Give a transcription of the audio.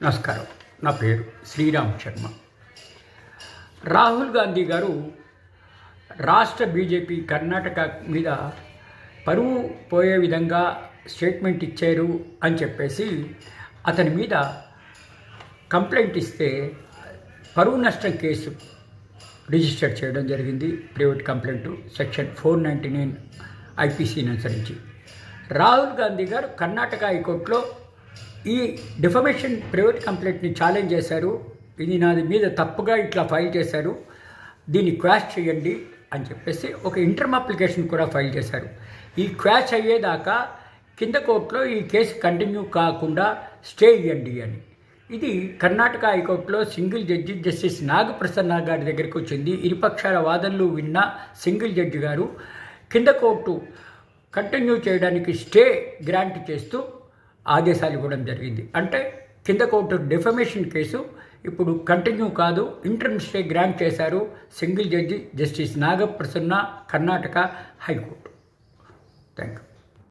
నమస్కారం. నా పేరు శ్రీరామ్ శర్మ. రాహుల్ గాంధీ గారు రాష్ట్ర బీజేపీ కర్ణాటక మీద పరువు పోయే విధంగా స్టేట్మెంట్ ఇచ్చారు అని చెప్పేసి అతని మీద కంప్లైంట్ ఇస్తే పరువు నష్టం కేసు రిజిస్టర్ చేయడం జరిగింది. ప్రైవేట్ కంప్లైంట్ సెక్షన్ 499 ఐపీసీని అనుసరించి రాహుల్ గాంధీ గారు కర్ణాటక హైకోర్టులో ఈ డిఫమేషన్ ప్రైవేట్ కంప్లైంట్ని ఛాలెంజ్ చేశారు. ఇది నాది మీద తప్పుగా ఇట్లా ఫైల్ చేశారు, దీన్ని క్వాష్ చేయండి అని చెప్పేసి ఒక ఇంటర్మ్ అప్లికేషన్ కూడా ఫైల్ చేశారు. ఈ క్వాష్ అయ్యేదాకా కింద కోర్టులో ఈ కేసు కంటిన్యూ కాకుండా స్టే ఇవ్వండి అని. ఇది కర్ణాటక హైకోర్టులో సింగిల్ జడ్జి జస్టిస్ నాగప్రసన్న గారి దగ్గరికి వచ్చింది. ఇరుపక్షాల వాదనలు విన్న సింగిల్ జడ్జి గారు కింద కోర్టు కంటిన్యూ చేయడానికి స్టే గ్రాంట్ చేస్తూ ఆదేశాలు ఇవ్వడం జరిగింది. అంటే కింద కోర్టు డిఫమేషన్ కేసు ఇప్పుడు కంటిన్యూ కాదు, ఇంటర్మ్ స్టే గ్రాంట్ చేశారు single judge justice Nagaprasanna, Karnataka high court. Thank you.